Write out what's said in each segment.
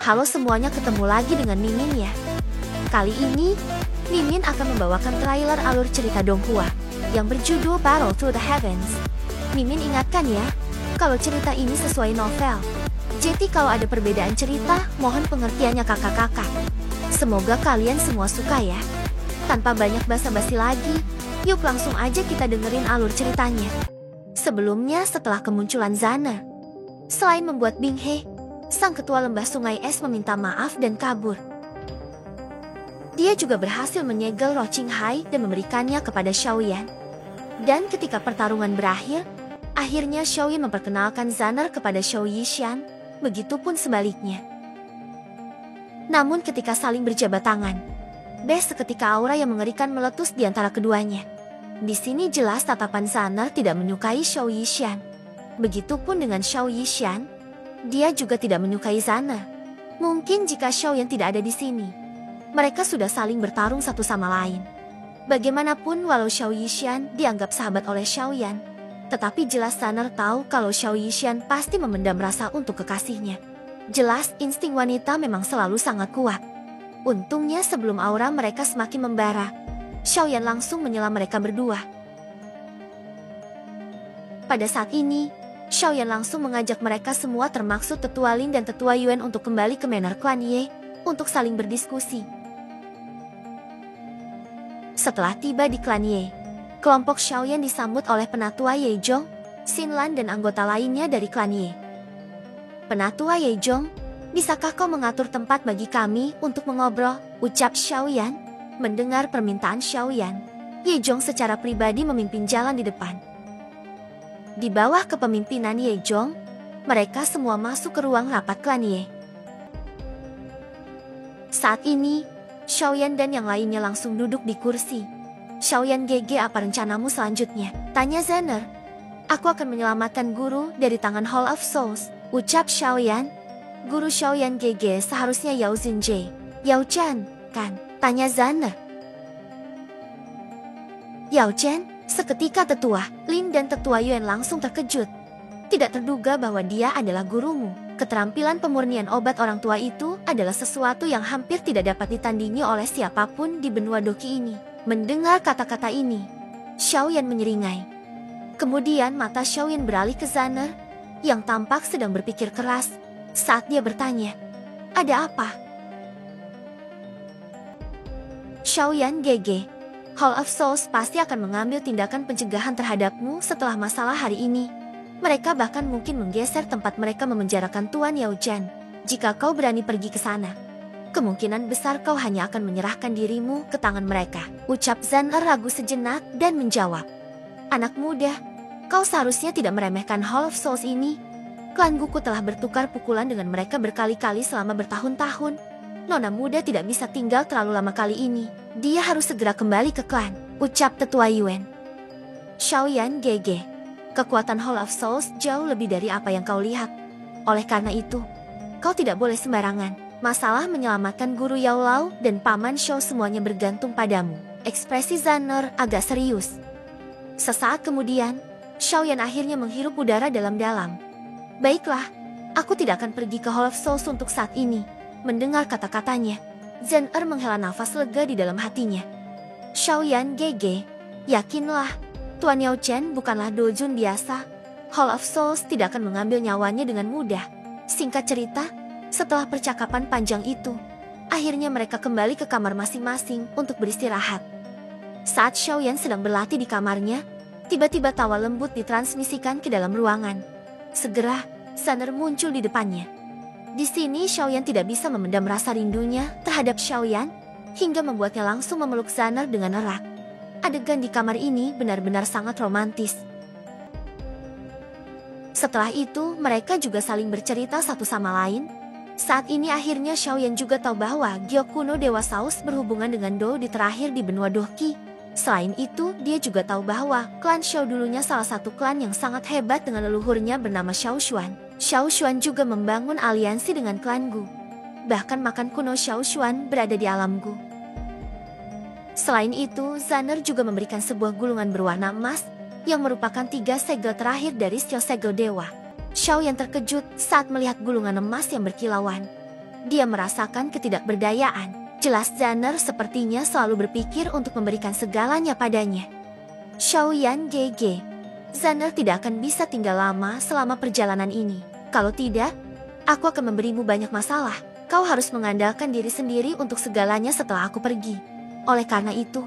Halo semuanya, ketemu lagi dengan Mimin ya. Kali ini, Mimin akan membawakan trailer alur cerita Donghua yang berjudul Battle Through the Heavens. Mimin ingatkan ya, kalau cerita ini sesuai novel. Jadi kalau ada perbedaan cerita, mohon pengertiannya kakak-kakak. Semoga kalian semua suka ya. Tanpa banyak basa-basi lagi, yuk langsung aja kita dengerin alur ceritanya. Sebelumnya, setelah kemunculan Zanner, selain membuat Binghe, sang ketua lembah sungai es, meminta maaf dan kabur, dia juga berhasil menyegel Roh Qinghai dan memberikannya kepada Xiaoyan. Dan ketika pertarungan berakhir, akhirnya Xiaoyan memperkenalkan Zanner kepada Xiao Yishan, begitupun sebaliknya. Namun ketika saling berjabat tangan, seketika aura yang mengerikan meletus di antara keduanya. Di sini jelas tatapan Zanner tidak menyukai Xiao Yishan. Begitupun dengan Xiao Yishan, dia juga tidak menyukai Zanner. Mungkin jika Xiaoyan tidak ada di sini, mereka sudah saling bertarung satu sama lain. Bagaimanapun, walau Xiao Yishan dianggap sahabat oleh Xiaoyan, tetapi jelas Zanner tahu kalau Xiao Yishan pasti memendam rasa untuk kekasihnya. Jelas insting wanita memang selalu sangat kuat. Untungnya sebelum aura mereka semakin membara, Xiaoyan langsung menyela mereka berdua. Pada saat ini, Xiaoyan langsung mengajak mereka semua termaksud Tetua Lin dan Tetua Yuan untuk kembali ke manor klan Ye untuk saling berdiskusi. Setelah tiba di klan Ye, kelompok Xiaoyan disambut oleh Penatua Ye Zhong, Xin Lan dan anggota lainnya dari klan Ye. Penatua Ye Zhong, bisakah kau mengatur tempat bagi kami untuk mengobrol? Ucap Xiaoyan. Mendengar permintaan Xiaoyan, Ye Zhong secara pribadi memimpin jalan di depan. Di bawah kepemimpinan Ye Zhong, mereka semua masuk ke ruang rapat klan Ye. Saat ini, Xiaoyan dan yang lainnya langsung duduk di kursi. Xiaoyan, GG, apa rencanamu selanjutnya? Tanya Zanner. Aku akan menyelamatkan guru dari tangan Hall of Souls, ucap Xiaoyan. Guru Xiaoyan, GG, seharusnya Yao Xinjie. Yao Chen, kan? Tanya Zanner. Yao Chen? Seketika Tetua Lin dan Tetua Yuan langsung terkejut. Tidak terduga bahwa dia adalah gurumu. Keterampilan pemurnian obat orang tua itu adalah sesuatu yang hampir tidak dapat ditandingi oleh siapapun di benua Doki ini. Mendengar kata-kata ini, Xiaoyan menyeringai. Kemudian mata Xiaoyan beralih ke Zanner, yang tampak sedang berpikir keras saat dia bertanya, "Ada apa?" Xiaoyan, GG, Hall of Souls pasti akan mengambil tindakan pencegahan terhadapmu setelah masalah hari ini. Mereka bahkan mungkin menggeser tempat mereka memenjarakan Tuan Yao Chen. Jika kau berani pergi ke sana, kemungkinan besar kau hanya akan menyerahkan dirimu ke tangan mereka. Ucap Zanner ragu sejenak dan menjawab, "Anak muda, kau seharusnya tidak meremehkan Hall of Souls ini. Klan Guku telah bertukar pukulan dengan mereka berkali-kali selama bertahun-tahun. Nona muda tidak bisa tinggal terlalu lama kali ini. Dia harus segera kembali ke klan," ucap Tetua Yuan. Xiaoyan, GG, kekuatan Hall of Souls jauh lebih dari apa yang kau lihat. Oleh karena itu, kau tidak boleh sembarangan. Masalah menyelamatkan guru Yao Lao dan Paman Xiao semuanya bergantung padamu. Ekspresi Zanner agak serius. Sesaat kemudian, Xiaoyan akhirnya menghirup udara dalam-dalam. "Baiklah, aku tidak akan pergi ke Hall of Souls untuk saat ini." Mendengar kata-katanya, Zanner menghela nafas lega di dalam hatinya. Xiaoyan, GG, yakinlah, Tuan Yao Chen bukanlah dojun biasa. Hall of Souls tidak akan mengambil nyawanya dengan mudah. Singkat cerita, setelah percakapan panjang itu, akhirnya mereka kembali ke kamar masing-masing untuk beristirahat. Saat Xiaoyan sedang berlatih di kamarnya, tiba-tiba tawa lembut ditransmisikan ke dalam ruangan. Segera, Zanner muncul di depannya. Di sini Xiaoyan tidak bisa memendam rasa rindunya terhadap Xiaoyan, hingga membuatnya langsung memeluk Zanner dengan erat. Adegan di kamar ini benar-benar sangat romantis. Setelah itu, mereka juga saling bercerita satu sama lain. Saat ini akhirnya Xiaoyan juga tahu bahwa Gyokuno Dewa Saus berhubungan dengan Dou di terakhir di benua Doki. Selain itu, dia juga tahu bahwa klan Xiao dulunya salah satu klan yang sangat hebat dengan leluhurnya bernama Xiao Xuan. Xiao Xuan juga membangun aliansi dengan klan Gu. Bahkan makan kuno Xiao Xuan berada di alam Gu. Selain itu, Zanner juga memberikan sebuah gulungan berwarna emas yang merupakan 3 segel terakhir dari Xiao Segel Dewa. Xiao yang terkejut saat melihat gulungan emas yang berkilauan. Dia merasakan ketidakberdayaan. Jelas Zanner sepertinya selalu berpikir untuk memberikan segalanya padanya. Xiaoyan GG. Zanner tidak akan bisa tinggal lama selama perjalanan ini. Kalau tidak, aku akan memberimu banyak masalah. Kau harus mengandalkan diri sendiri untuk segalanya setelah aku pergi. Oleh karena itu,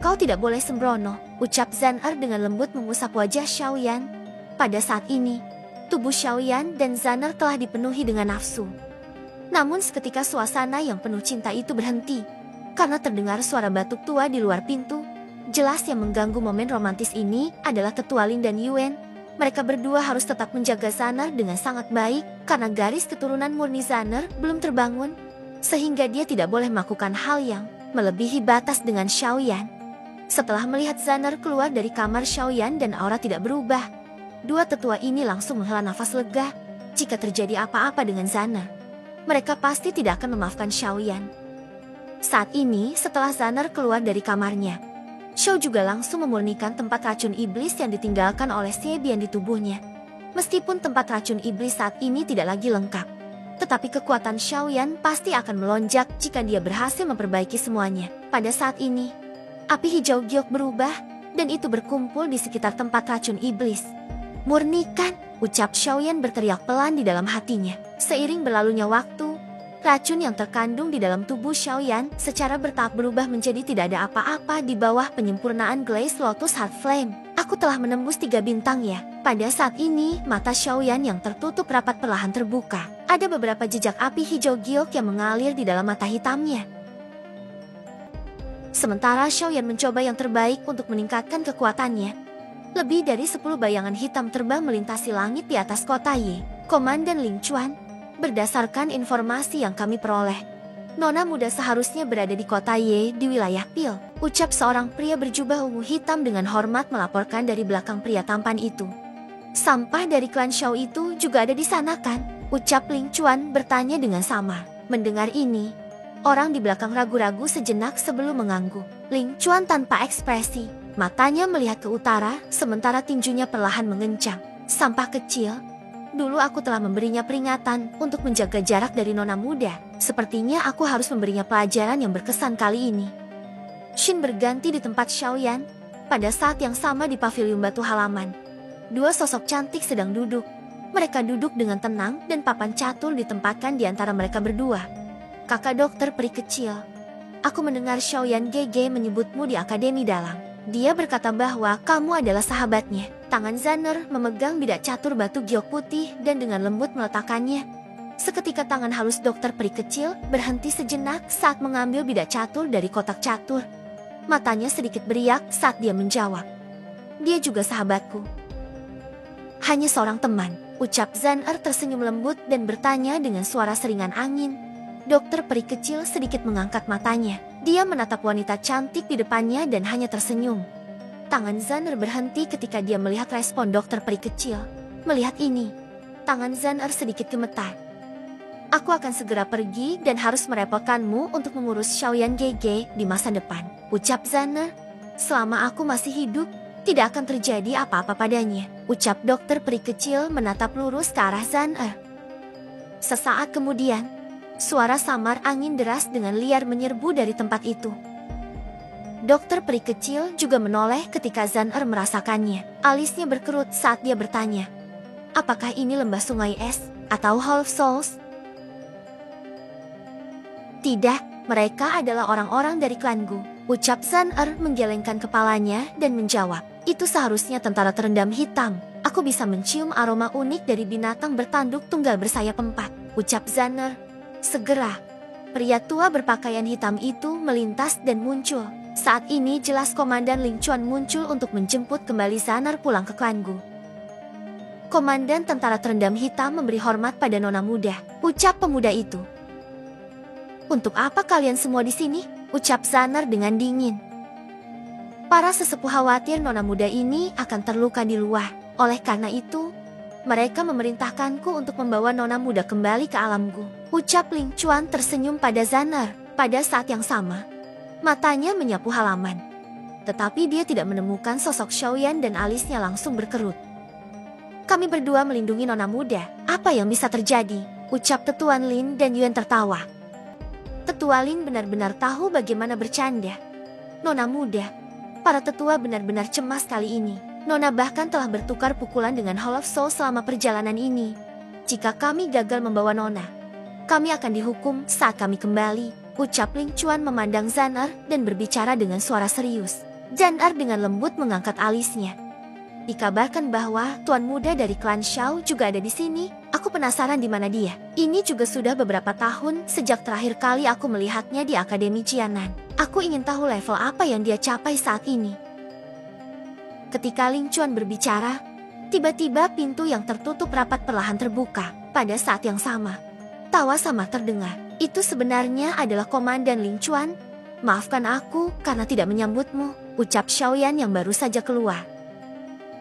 kau tidak boleh sembrono, ucap Zanner dengan lembut mengusap wajah Xiaoyan. Pada saat ini, tubuh Xiaoyan dan Zanner telah dipenuhi dengan nafsu. Namun seketika suasana yang penuh cinta itu berhenti, karena terdengar suara batuk tua di luar pintu. Jelas yang mengganggu momen romantis ini adalah Tetua Lin dan Yuen. Mereka berdua harus tetap menjaga Zanner dengan sangat baik, karena garis keturunan murni Zanner belum terbangun, sehingga dia tidak boleh melakukan hal yang melebihi batas dengan Xiaoyan. Setelah melihat Zanner keluar dari kamar Xiaoyan dan aura tidak berubah, dua tetua ini langsung menghela nafas lega. Jika terjadi apa-apa dengan Zanner, mereka pasti tidak akan memaafkan Xiaoyan. Saat ini, setelah Zanner keluar dari kamarnya, Xiao juga langsung memurnikan tempat racun iblis yang ditinggalkan oleh Xie Bian di tubuhnya. Meskipun tempat racun iblis saat ini tidak lagi lengkap, tetapi kekuatan Xiaoyan pasti akan melonjak jika dia berhasil memperbaiki semuanya. Pada saat ini, api hijau giok berubah, dan itu berkumpul di sekitar tempat racun iblis. Murnikan, ucap Xiaoyan berteriak pelan di dalam hatinya. Seiring berlalunya waktu, racun yang terkandung di dalam tubuh Xiaoyan secara bertahap berubah menjadi tidak ada apa-apa di bawah penyempurnaan Glaze Lotus Heart Flame. Aku telah menembus 3 bintang ya. Pada saat ini, mata Xiaoyan yang tertutup rapat perlahan terbuka. Ada beberapa jejak api hijau giok yang mengalir di dalam mata hitamnya. Sementara Xiaoyan mencoba yang terbaik untuk meningkatkan kekuatannya. Lebih dari 10 bayangan hitam terbang melintasi langit di atas kota Ye. Komandan Ling Chuan, berdasarkan informasi yang kami peroleh, Nona muda seharusnya berada di kota Ye di wilayah Pil, ucap seorang pria berjubah ungu hitam dengan hormat melaporkan dari belakang pria tampan itu. Sampah dari klan Xiao itu juga ada di sana kan? Ucap Ling Chuan bertanya dengan samar. Mendengar ini, orang di belakang ragu-ragu sejenak sebelum mengangguk. Ling Chuan tanpa ekspresi, matanya melihat ke utara, sementara tinjunya perlahan mengencang. Sampah kecil, dulu aku telah memberinya peringatan untuk menjaga jarak dari nona muda. Sepertinya aku harus memberinya pelajaran yang berkesan kali ini. Shin berganti di tempat Xiaoyan. Pada saat yang sama di pavilion batu halaman, dua sosok cantik sedang duduk. Mereka duduk dengan tenang dan papan catur ditempatkan di antara mereka berdua. Kakak dokter peri kecil, aku mendengar Xiaoyan GG menyebutmu di Akademi Dalang. Dia berkata bahwa kamu adalah sahabatnya. Tangan Zanner memegang bidak catur batu giok putih dan dengan lembut meletakkannya. Seketika tangan halus dokter peri kecil berhenti sejenak saat mengambil bidak catur dari kotak catur. Matanya sedikit beriak saat dia menjawab. Dia juga sahabatku. Hanya seorang teman, ucap Zanner tersenyum lembut dan bertanya dengan suara seringan angin. Dokter peri kecil sedikit mengangkat matanya. Dia menatap wanita cantik di depannya dan hanya tersenyum. Tangan Zanner berhenti ketika dia melihat respon dokter peri kecil. Melihat ini, tangan Zanner sedikit gemetar. Aku akan segera pergi dan harus merepotkanmu untuk mengurus Xiaoyan GG di masa depan, ucap Zanner. Selama aku masih hidup, tidak akan terjadi apa-apa padanya, ucap dokter peri kecil menatap lurus ke arah Zanner. Sesaat kemudian, suara samar angin deras dengan liar menyerbu dari tempat itu. Dokter peri kecil juga menoleh ketika Zanner merasakannya. Alisnya berkerut saat dia bertanya, apakah ini lembah sungai es atau Hall of Souls? Tidak, mereka adalah orang-orang dari klanku, ucap Zanner menggelengkan kepalanya dan menjawab. Itu seharusnya tentara terendam hitam. Aku bisa mencium aroma unik dari binatang bertanduk tunggal bersayap 4, ucap Zanner. Segera, pria tua berpakaian hitam itu melintas dan muncul. Saat ini jelas Komandan Ling Chuan muncul untuk menjemput kembali Zanner pulang ke klanku. Komandan tentara terendam hitam memberi hormat pada nona muda, ucap pemuda itu. Untuk apa kalian semua di sini? Ucap Zanner dengan dingin. Para sesepuh khawatir nona muda ini akan terluka di luar. Oleh karena itu, mereka memerintahkanku untuk membawa nona muda kembali ke alamku. Ucap Ling Chuan tersenyum pada Zanner. Pada saat yang sama, matanya menyapu halaman. Tetapi dia tidak menemukan sosok Xiaoyan dan alisnya langsung berkerut. Kami berdua melindungi nona muda. Apa yang bisa terjadi? ucap Tetuan Lin dan Yuan tertawa. Tetua Lin benar-benar tahu bagaimana bercanda. Nona muda, para tetua benar-benar cemas kali ini. Nona bahkan telah bertukar pukulan dengan Hall of Soul selama perjalanan ini. Jika kami gagal membawa Nona, kami akan dihukum saat kami kembali, ucap Ling Chuan memandang Zhan Er dan berbicara dengan suara serius. Zhan Er dengan lembut mengangkat alisnya. Dikabarkan bahwa tuan muda dari klan Shao juga ada di sini. Aku penasaran di mana dia. Ini juga sudah beberapa tahun sejak terakhir kali aku melihatnya di Akademi Jianan. Aku ingin tahu level apa yang dia capai saat ini. Ketika Ling Chuan berbicara, tiba-tiba pintu yang tertutup rapat perlahan terbuka. Pada saat yang sama, tawa sama terdengar. Itu sebenarnya adalah Komandan Ling Chuan. Maafkan aku karena tidak menyambutmu, ucap Xiaoyan yang baru saja keluar.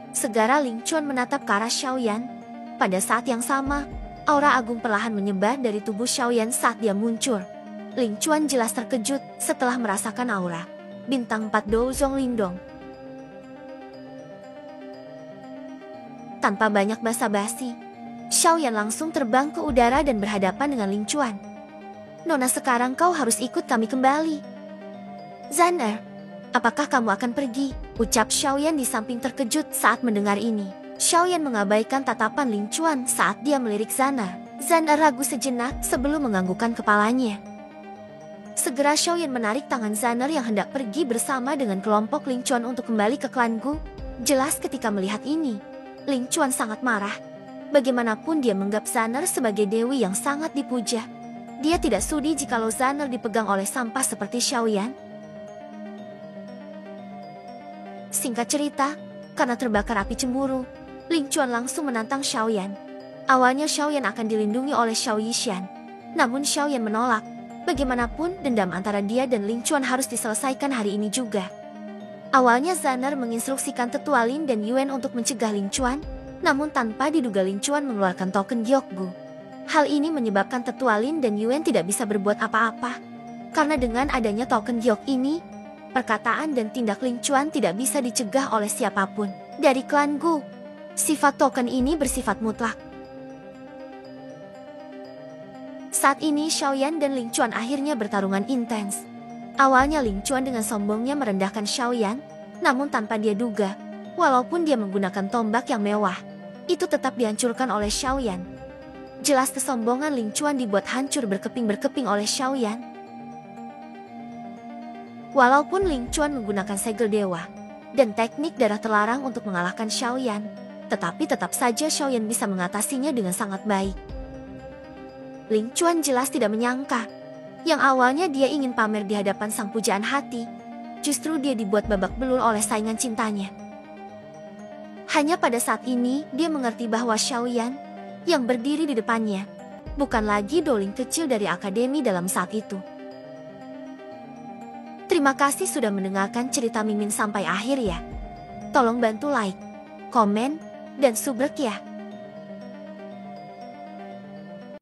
Segera Ling Chuan menatap ke arah Xiaoyan. Pada saat yang sama, aura agung perlahan menyebar dari tubuh Xiaoyan saat dia muncul. Ling Chuan jelas terkejut setelah merasakan aura bintang 4 Douzong Lindong. Tanpa banyak basa-basi, Xiaoyan langsung terbang ke udara dan berhadapan dengan Ling Chuan. Nona, sekarang kau harus ikut kami kembali. Zhan Er, apakah kamu akan pergi? Ucap Xiaoyan di samping terkejut saat mendengar ini. Xiaoyan mengabaikan tatapan Ling Chuan saat dia melirik Zhan Er. Zhan Er ragu sejenak sebelum menganggukkan kepalanya. Segera Xiaoyan menarik tangan Zhan Er yang hendak pergi bersama dengan kelompok Ling Chuan untuk kembali ke klan Gu. Jelas ketika melihat ini, Ling Chuan sangat marah. Bagaimanapun dia menganggap Zhan Er sebagai dewi yang sangat dipuja. Dia tidak sudi jikalau Zhan Er dipegang oleh sampah seperti Xiaoyan. Singkat cerita, karena terbakar api cemburu, Ling Chuan langsung menantang Xiaoyan. Awalnya Xiaoyan akan dilindungi oleh Xiao Yishan. Namun Xiaoyan menolak. Bagaimanapun dendam antara dia dan Ling Chuan harus diselesaikan hari ini juga. Awalnya Zhan Er menginstruksikan Tetua Lin dan Yuan untuk mencegah Ling Chuan. Namun tanpa diduga Ling Chuan mengeluarkan token Gyokgu. Hal ini menyebabkan Tetua Lin dan Yuan tidak bisa berbuat apa-apa. Karena dengan adanya token Gyok ini, perkataan dan tindak Ling Chuan tidak bisa dicegah oleh siapapun. Dari klan Gu, sifat token ini bersifat mutlak. Saat ini Xiaoyan dan Ling Chuan akhirnya bertarungan intens. Awalnya Ling Chuan dengan sombongnya merendahkan Xiaoyan, namun tanpa dia duga, walaupun dia menggunakan tombak yang mewah, itu tetap dihancurkan oleh Xiaoyan. Jelas kesombongan Ling Chuan dibuat hancur berkeping-berkeping oleh Xiaoyan. Walaupun Ling Chuan menggunakan segel dewa dan teknik darah terlarang untuk mengalahkan Xiaoyan, tetapi tetap saja Xiaoyan bisa mengatasinya dengan sangat baik. Ling Chuan jelas tidak menyangka, yang awalnya dia ingin pamer di hadapan sang pujaan hati, justru dia dibuat babak belur oleh saingan cintanya. Hanya pada saat ini dia mengerti bahwa Xiaoyan yang berdiri di depannya bukan lagi doling kecil dari akademi dalam saat itu. Terima kasih sudah mendengarkan cerita Mimin sampai akhir ya. Tolong bantu like, komen, dan subrek ya.